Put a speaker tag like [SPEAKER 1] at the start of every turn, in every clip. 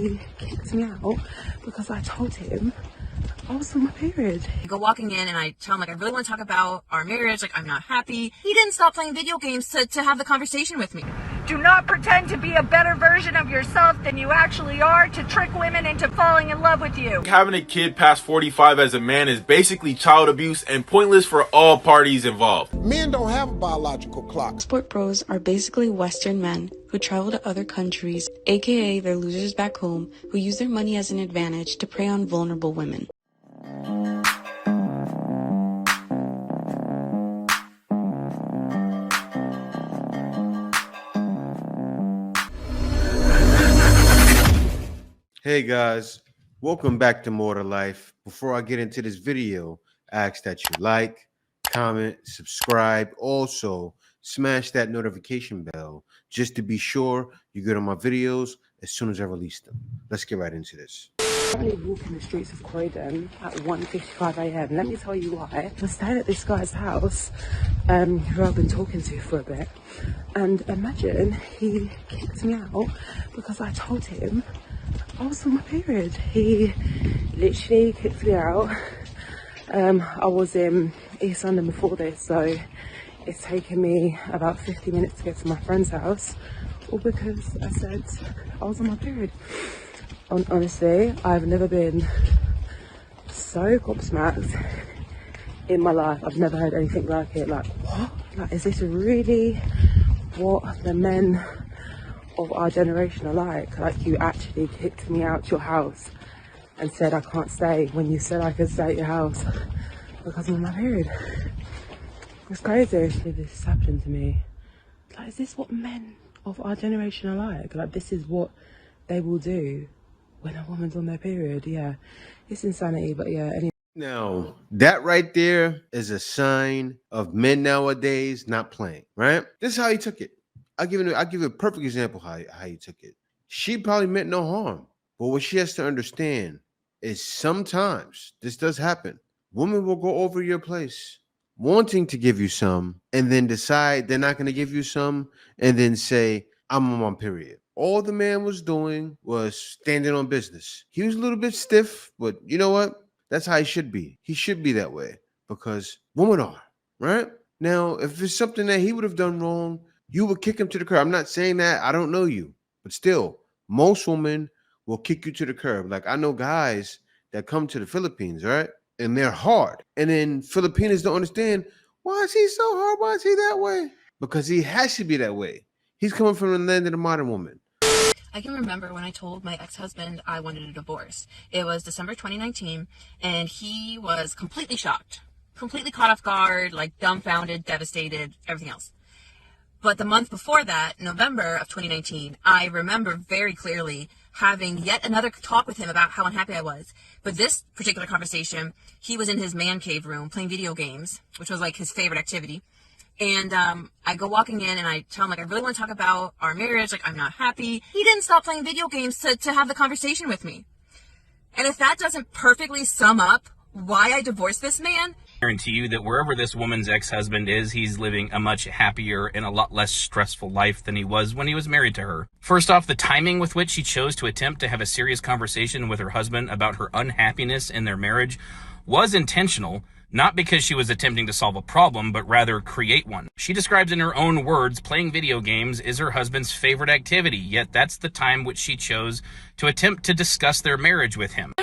[SPEAKER 1] he kicked me out because I told him I was on my period.
[SPEAKER 2] I go walking in and I tell him, like, I really want to talk about our marriage. Like, I'm not happy. He didn't stop playing video games to have the conversation with me.
[SPEAKER 3] Do not pretend to be a better version of yourself than you actually are to trick women into falling in love with you.
[SPEAKER 4] Having a kid past 45 as a man is basically child abuse and pointless for all parties involved.
[SPEAKER 5] Men don't have a biological clock.
[SPEAKER 6] Sport bros are basically Western men who travel to other countries, aka they're losers back home, who use their money as an advantage to prey on vulnerable women.
[SPEAKER 7] Hey guys, welcome back to More to Life. Before I get into this video, I ask that you like, comment, subscribe. Also, smash that notification bell just to be sure you get on my videos as soon as I release them. Let's get right into this.
[SPEAKER 1] I walk in the streets of Croydon at 1:55 a.m. Let me tell you why. I was staying at this guy's house who I've been talking to for a bit, and imagine he kicked me out because I told him I was on my period. He literally kicked me out. I was in East London before this, so it's taken me about 50 minutes to get to my friend's house, all because I said I was on my period. Honestly, I've never been so gobsmacked in my life. I've never heard anything like it. Like, what? Like, is this really what the men of our generation are like? Like, you actually kicked me out your house and said I can't stay when you said I could stay at your house because I'm on my period. It's crazy. This is happening to me. Like, is this what men of our generation are like? Like, this is what they will do when a woman's on their period? Yeah, it's insanity, but yeah, anyway.
[SPEAKER 7] Now, that right there is a sign of men nowadays not playing, right? This is how he took it. I'll give you a perfect example how he took it. She probably meant no harm, but what she has to understand is sometimes this does happen. Women will go over your place wanting to give you some and then decide they're not going to give you some and then say, I'm on my period. All the man was doing was standing on business. He was a little bit stiff, but you know what? That's how he should be. He should be that way because women are, right? Now, if it's something that he would have done wrong, you would kick him to the curb. I'm not saying that. I don't know you, but still, most women will kick you to the curb. Like, I know guys that come to the Philippines, right? And they're hard. And then Filipinos don't understand, why is he so hard? Why is he that way? Because he has to be that way. He's coming from the land of the modern woman.
[SPEAKER 2] I can remember when I told my ex-husband I wanted a divorce. It was December 2019, and he was completely shocked, completely caught off guard, like dumbfounded, devastated, everything else. But the month before that, November of 2019, I remember very clearly having yet another talk with him about how unhappy I was. But this particular conversation, he was in his man cave room playing video games, which was like his favorite activity. And I go walking in and I tell him, like, I really want to talk about our marriage. Like, I'm not happy. He didn't stop playing video games to have the conversation with me. And if that doesn't perfectly sum up why I divorced this man,
[SPEAKER 8] I guarantee you that wherever this woman's ex-husband is, he's living a much happier and a lot less stressful life than he was when he was married to her. First off, the timing with which she chose to attempt to have a serious conversation with her husband about her unhappiness in their marriage was intentional, not because she was attempting to solve a problem, but rather create one. She describes in her own words, playing video games is her husband's favorite activity, yet that's the time which she chose to attempt to discuss their marriage with him.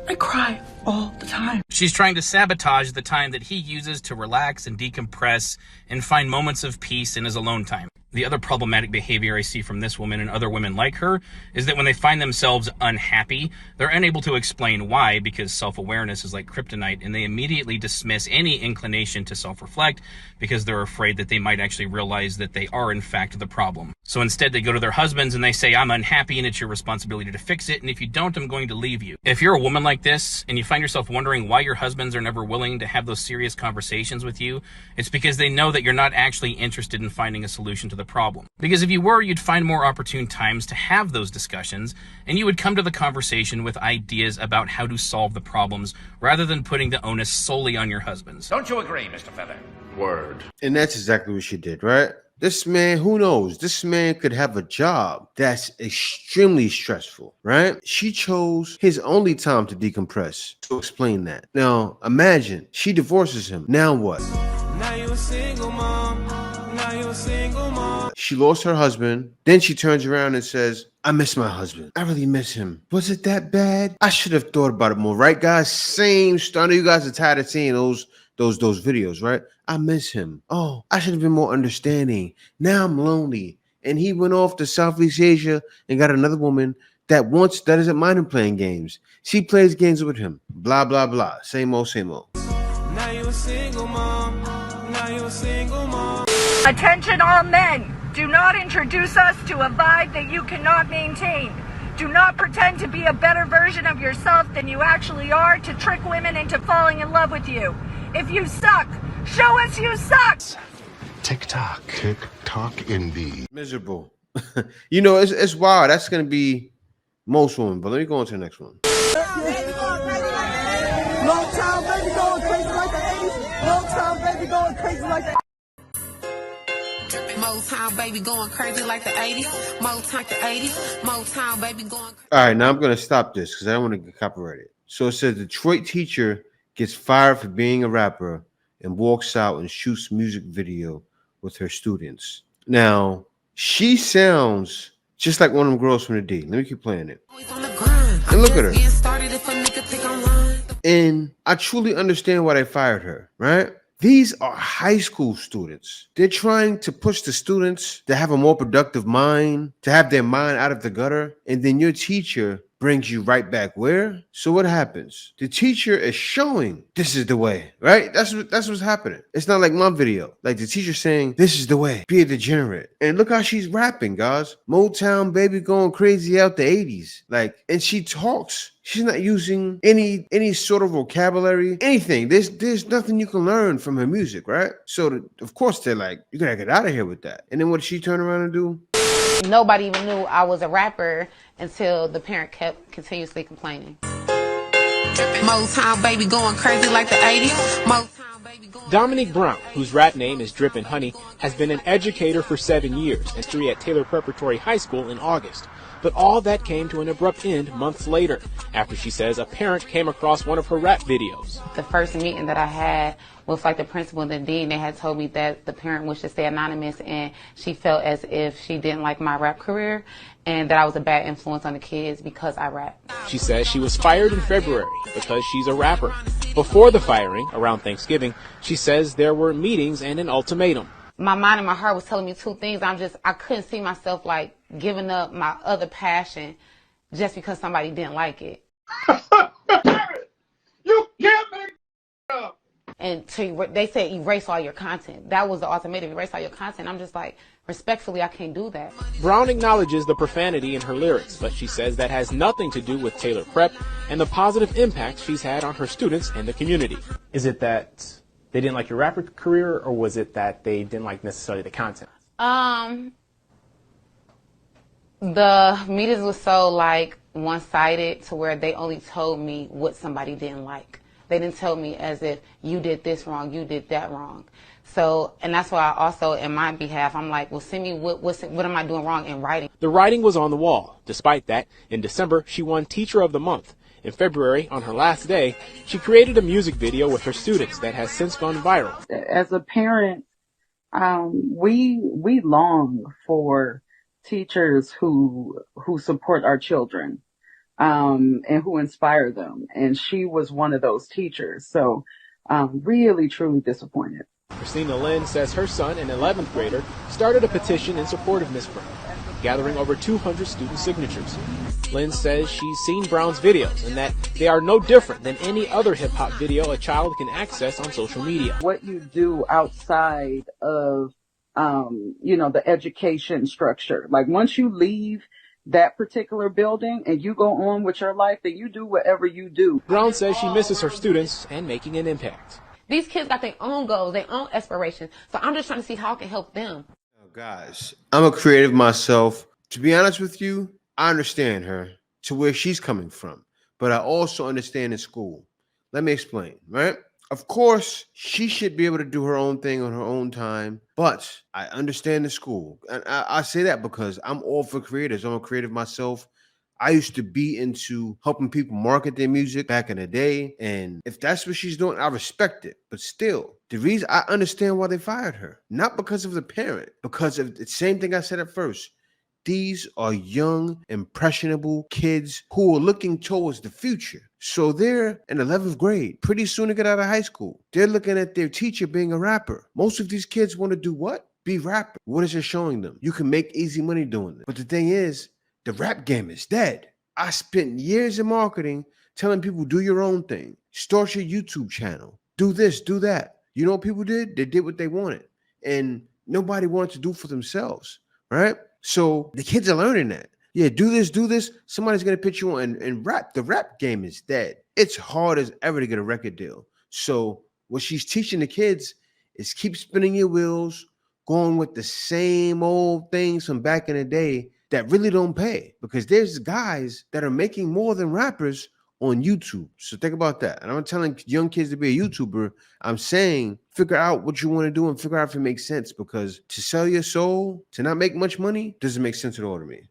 [SPEAKER 1] I cry all the time.
[SPEAKER 8] She's trying to sabotage the time that he uses to relax and decompress and find moments of peace in his alone time. The other problematic behavior I see from this woman and other women like her is that when they find themselves unhappy, they're unable to explain why, because self-awareness is like kryptonite, and they immediately dismiss any inclination to self-reflect because they're afraid that they might actually realize that they are in fact the problem. So instead they go to their husbands and they say, I'm unhappy and it's your responsibility to fix it, and if you don't, I'm going to leave you. If you're a woman like this and you find yourself wondering why your husbands are never willing to have those serious conversations with you, it's because they know that you're not actually interested in finding a solution to the problem. Because if you were, you'd find more opportune times to have those discussions, and you would come to the conversation with ideas about how to solve the problems rather than putting the onus solely on your husbands.
[SPEAKER 9] Don't you agree, Mr. Feather?
[SPEAKER 7] Word. And that's exactly what she did, right? This man, who knows? This man could have a job that's extremely stressful, right? She chose his only time to decompress to explain that. Now, imagine she divorces him. Now what?
[SPEAKER 9] Now you a single mom. Now you a single mom.
[SPEAKER 7] She lost her husband. Then she turns around and says, I miss my husband. I really miss him. Was it that bad? I should have thought about it more, right, guys? Same story. I know you guys are tired of seeing those videos, right? I miss him. Oh, I should have been more understanding. Now I'm lonely. And he went off to Southeast Asia and got another woman that doesn't mind him playing games. She plays games with him. Blah, blah, blah. Same old, same old.
[SPEAKER 9] Now you a single mom. Now you a single mom.
[SPEAKER 3] Attention all men. Do not introduce us to a vibe that you cannot maintain. Do not pretend to be a better version of yourself than you actually are to trick women into falling in love with you. If you suck, show us you suck.
[SPEAKER 5] TikTok. TikTok indeed.
[SPEAKER 7] Miserable. You know, it's wild. That's going to be most women. But let me go on to the next one.
[SPEAKER 9] Long time baby going crazy like the 80s. Long time baby going crazy like the
[SPEAKER 10] Motown baby going crazy like the 80s. Motown the 80s. Motown baby going crazy.
[SPEAKER 7] All right, now I'm going to stop this because I don't want to get copyrighted. So it says Detroit teacher gets fired for being a rapper and walks out and shoots music video with her students. Now, she sounds just like one of them girls from the D. Let me keep playing it. And look at her. And I truly understand why they fired her, right? These are high school students. They're trying to push the students to have a more productive mind, to have their mind out of the gutter. And then your teacher brings you right back where? So what happens? The teacher is showing this is the way, right? That's what's happening. It's not like my video. Like the teacher saying, this is the way. Be a degenerate. And look how she's rapping, guys. Motown baby going crazy out the 80s. Like, and she talks. She's not using any sort of vocabulary, anything. There's nothing you can learn from her music, right? So of course they're like, you gotta get out of here with that. And then what did she turn around and do?
[SPEAKER 11] Nobody even knew I was a rapper until the parent kept continuously complaining.
[SPEAKER 10] Motown baby going crazy like the 80s. Motown baby going.
[SPEAKER 12] Dominique Brown, whose rap name is Drippin' Honey, has been an educator for 7 years and history at Taylor Preparatory High School in August. But all that came to an abrupt end months later, after she says a parent came across one of her rap videos.
[SPEAKER 11] The first meeting that I had with the principal and the dean, they had told me that the parent wished to stay anonymous and she felt as if she didn't like my rap career and that I was a bad influence on the kids because I rap.
[SPEAKER 12] She says she was fired in February because she's a rapper. Before the firing, around Thanksgiving, she says there were meetings and an ultimatum.
[SPEAKER 11] My mind and my heart was telling me two things. I couldn't see myself giving up my other passion just because somebody didn't like it.
[SPEAKER 9] You can't make up.
[SPEAKER 11] And they said erase all your content. That was the ultimatum, erase all your content. I'm just like, respectfully, I can't do that.
[SPEAKER 12] Brown acknowledges the profanity in her lyrics, but she says that has nothing to do with Taylor Prep and the positive impact she's had on her students and the community.
[SPEAKER 13] Is it that they didn't like your rapper career, or was it that they didn't like necessarily the content?
[SPEAKER 11] The meetings was so one-sided to where they only told me what somebody didn't like. They didn't tell me as if you did this wrong, you did that wrong. So, and that's why I also, in my behalf, I'm like, well, send me what am I doing wrong in writing?
[SPEAKER 12] The writing was on the wall. Despite that, in December, she won Teacher of the Month. In February, on her last day, she created a music video with her students that has since gone viral.
[SPEAKER 14] As a parent, we long for teachers who support our children, and who inspire them. And she was one of those teachers. So, really, truly disappointed.
[SPEAKER 12] Christina Lynn says her son, an 11th grader, started a petition in support of Miss Brown, gathering over 200 student signatures. Lynn says she's seen Brown's videos and that they are no different than any other hip-hop video a child can access on social media.
[SPEAKER 14] What you do outside of, the education structure, like once you leave that particular building and you go on with your life, then you do whatever you do.
[SPEAKER 12] Brown says she misses her students and making an impact.
[SPEAKER 11] These kids got their own goals, their own aspirations. So I'm just trying to see how I can help them.
[SPEAKER 7] Guys, I'm a creative myself. To be honest with you, I understand her to where she's coming from, but I also understand in school. Let me explain, right? Of course, she should be able to do her own thing on her own time, but I understand the school. And I say that because I'm all for creators. I'm a creative myself. I used to be into helping people market their music back in the day. And if that's what she's doing, I respect it. But still, the reason I understand why they fired her, not because of the parent, because of the same thing I said at first. These are young, impressionable kids who are looking towards the future. So they're in 11th grade, pretty soon to get out of high school. They're looking at their teacher being a rapper. Most of these kids want to do what? Be rapper. What is it showing them? You can make easy money doing it. But the thing is, the rap game is dead. I spent years in marketing telling people, do your own thing. Start your YouTube channel. Do this, do that. You know what people did? They did what they wanted. And nobody wanted to do for themselves, right? So the kids are learning that. Yeah, do this. Somebody's going to pitch you on and rap. The rap game is dead. It's hard as ever to get a record deal. So what she's teaching the kids is keep spinning your wheels, going with the same old things from back in the day that really don't pay, because there's guys that are making more than rappers on YouTube. So think about that. And I'm not telling young kids to be a YouTuber. I'm saying figure out what you want to do and figure out if it makes sense, because to sell your soul, to not make much money, doesn't make sense at all to me.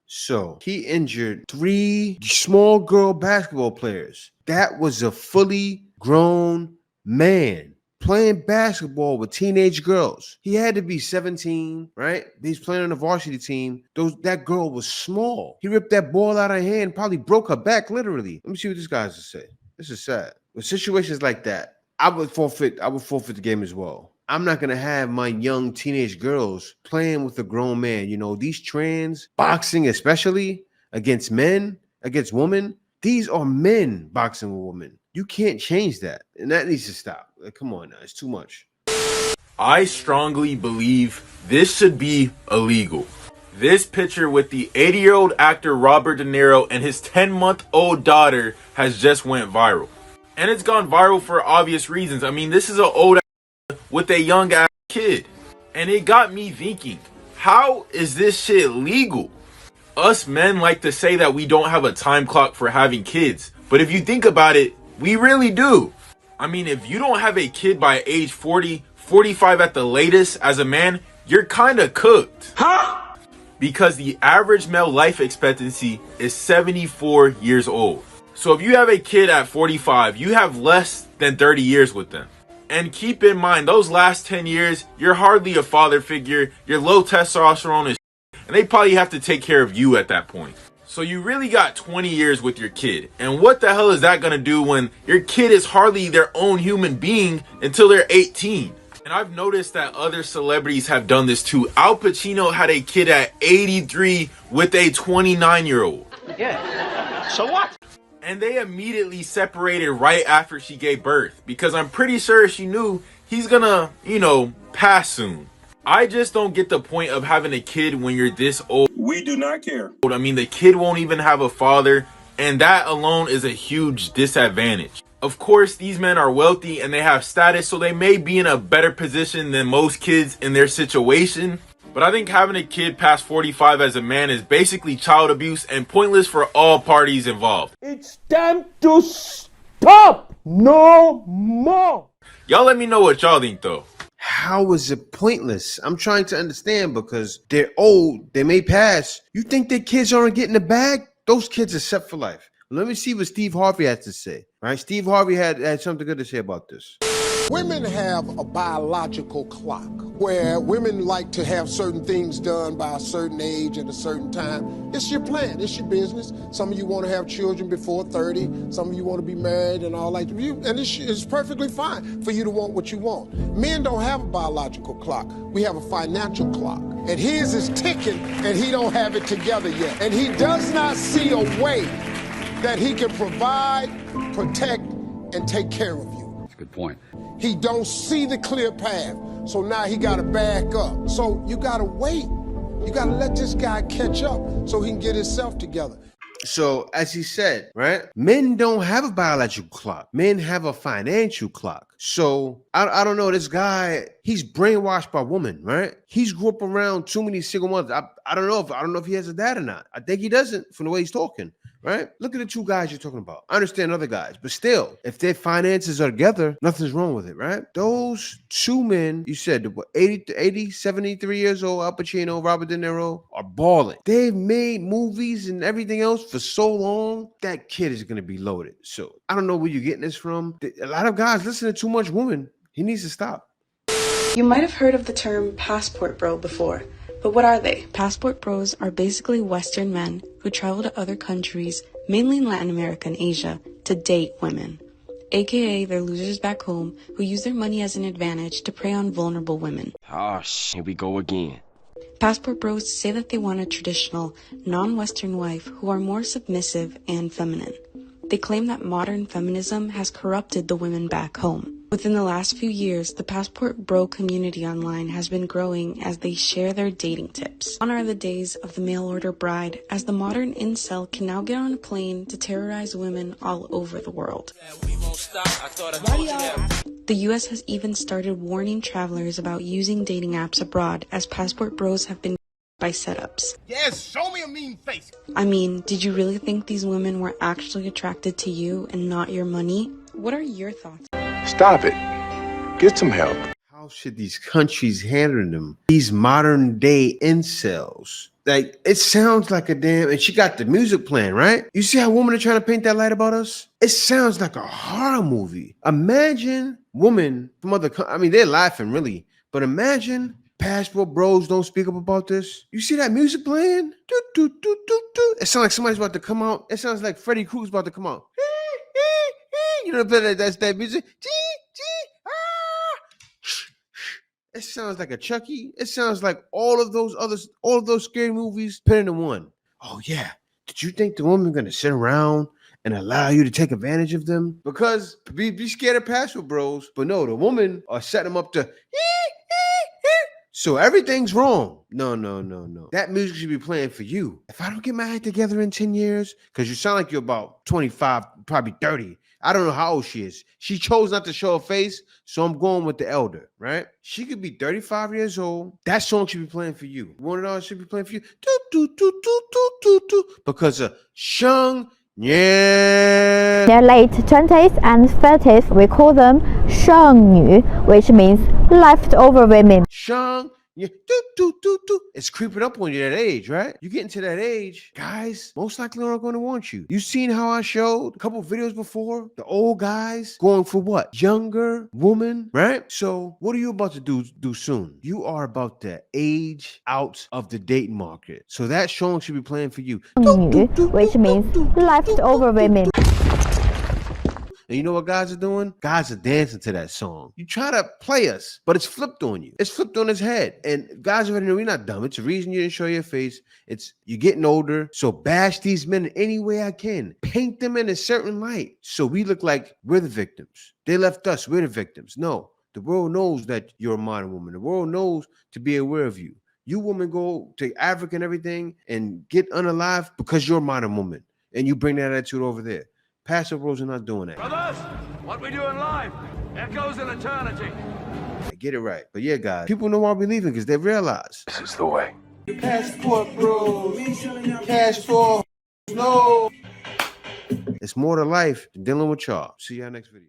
[SPEAKER 7] So he injured 3 small girl basketball players. That was a fully grown man playing basketball with teenage girls. He had to be 17, right? He's playing on the varsity team. That girl was small. He ripped that ball out of her hand, probably broke her back literally. Let me see what this guy has to say. This is sad. With situations like that, I would forfeit the game as well. I'm not going to have my young teenage girls playing with a grown man. You know, these trans boxing, especially against men, against women, these are men boxing with women. You can't change that. And that needs to stop. Like, come on now. It's too much.
[SPEAKER 4] I strongly believe this should be illegal. This picture with the 80-year-old actor Robert De Niro and his 10-month-old daughter has just went viral. And it's gone viral for obvious reasons. I mean, this is an old with a young ass kid. And it got me thinking, how is this shit legal? Us men like to say that we don't have a time clock for having kids. But if you think about it, we really do. I mean, if you don't have a kid by age 40, 45 at the latest as a man, you're kind of cooked. Huh? Because the average male life expectancy is 74 years old. So if you have a kid at 45, you have less than 30 years with them. And keep in mind, those last 10 years, you're hardly a father figure, you're low testosterone is and they probably have to take care of you at that point. So you really got 20 years with your kid. And what the hell is that going to do when your kid is hardly their own human being until they're 18? And I've noticed that other celebrities have done this too. Al Pacino had a kid at 83 with a 29-year-old.
[SPEAKER 15] Yeah. So what?
[SPEAKER 4] And they immediately separated right after she gave birth, because I'm pretty sure she knew he's gonna, pass soon. I just don't get the point of having a kid when you're this old.
[SPEAKER 15] We do not care.
[SPEAKER 4] I mean, the kid won't even have a father, and that alone is a huge disadvantage. Of course, these men are wealthy and they have status, so they may be in a better position than most kids in their situation. But I think having a kid past 45 as a man is basically child abuse and pointless for all parties involved.
[SPEAKER 15] It's time to stop. No more.
[SPEAKER 4] Y'all let me know what y'all think though.
[SPEAKER 7] How is it pointless? I'm trying to understand, because they're old, they may pass. You think their kids aren't getting the bag? Those kids are set for life. Let me see what Steve Harvey has to say. Right? Steve Harvey had something good to say about this.
[SPEAKER 16] Women have a biological clock where women like to have certain things done by a certain age at a certain time. It's your plan. It's your business. Some of you want to have children before 30. Some of you want to be married and all that. And it's perfectly fine for you to want what you want. Men don't have a biological clock. We have a financial clock. And his is ticking, and he don't have it together yet. And he does not see a way that he can provide, protect, and take care of you.
[SPEAKER 17] That's a good point.
[SPEAKER 16] He don't see the clear path, so now he got to back up. So you got to wait. You got to let this guy catch up so he can get himself together.
[SPEAKER 7] So, as he said, right, men don't have a biological clock. Men have a financial clock. So, I don't know, this guy, he's brainwashed by women, right? He's grew up around too many single mothers. I don't know if he has a dad or not. I think he doesn't from the way he's talking. Right? Look at the two guys you're talking about. I understand other guys, but still, if their finances are together, nothing's wrong with it, right? Those two men, you said, what, 80, 73 years old, Al Pacino, Robert De Niro, are balling. They've made movies and everything else for so long, that kid is going to be loaded. So I don't know where you're getting this from. A lot of guys listen to too much women. He needs to stop.
[SPEAKER 6] You might have heard of the term passport bro before, but what are they? Passport bros are basically Western men who travel to other countries, mainly in Latin America and Asia, to date women. AKA they're losers back home who use their money as an advantage to prey on vulnerable women.
[SPEAKER 17] Here we go again.
[SPEAKER 6] Passport bros say that they want a traditional, non-Western wife who are more submissive and feminine. They claim that modern feminism has corrupted the women back home. Within the last few years, the Passport Bro community online has been growing as they share their dating tips. Gone are the days of the mail-order bride, as the modern incel can now get on a plane to terrorize women all over the world. The US has even started warning travelers about using dating apps abroad, as Passport Bros have been by setups.
[SPEAKER 15] Yes, show me a mean face.
[SPEAKER 6] I mean, did you really think these women were actually attracted to you and not your money? What are your thoughts?
[SPEAKER 5] Stop it. Get some help.
[SPEAKER 7] How should these countries handle them? These modern day incels. Like, it sounds like a damn, and she got the music playing, right? You see how women are trying to paint that light about us? It sounds like a horror movie. Imagine women from other countries. I mean, they're laughing really, but imagine Passport Bros don't speak up about this. You see that music playing? Do, do, do, do, do. It sounds like somebody's about to come out. It sounds like Freddy Krueger's about to come out. You know, that's that music. It sounds like a Chucky. It sounds like all of those scary movies put into one. Oh yeah. Did you think the woman gonna sit around and allow you to take advantage of them? Because be scared of Passport Bros, but no, the woman are setting them up to. So everything's wrong. No. That music should be playing for you. If I don't get my act together in 10 years, because you sound like you're about 25, probably 30. I don't know how old she is. She chose not to show her face, so I'm going with the elder, right? She could be 35 years old. That song should be playing for you. You want to know it should be playing for you? Because of Sheng. Yeah.
[SPEAKER 18] Their late 20s and 30s, we call them 剩女, which means leftover women.
[SPEAKER 7] Sheng. Yeah. It's creeping up on you at that age, right? You get into that age, guys most likely aren't going to want you. You seen how I showed a couple videos before? The old guys going for what? Younger woman, right? So what are you about to do soon? You are about to age out of the dating market. So that song should be playing for you.
[SPEAKER 18] 剩女, which means leftover women.
[SPEAKER 7] And you know what guys are doing? Guys are dancing to that song. You try to play us, but it's flipped on you. It's flipped on his head. And guys already know we're not dumb. It's the reason you didn't show your face. It's you're getting older. So bash these men in any way I can. Paint them in a certain light. So we look like we're the victims. They left us. We're the victims. No, the world knows that you're a modern woman. The world knows to be aware of you. You women go to Africa and everything and get unalive because you're a modern woman. And you bring that attitude over there. Passport Bros are not doing that.
[SPEAKER 19] Brothers, what we do in life echoes in eternity.
[SPEAKER 7] Get it right. But yeah, guys, people know why we're leaving because they realize
[SPEAKER 5] This is the way.
[SPEAKER 7] Passport Bros. Passport. No. It's more to life than dealing with y'all. See y'all next video.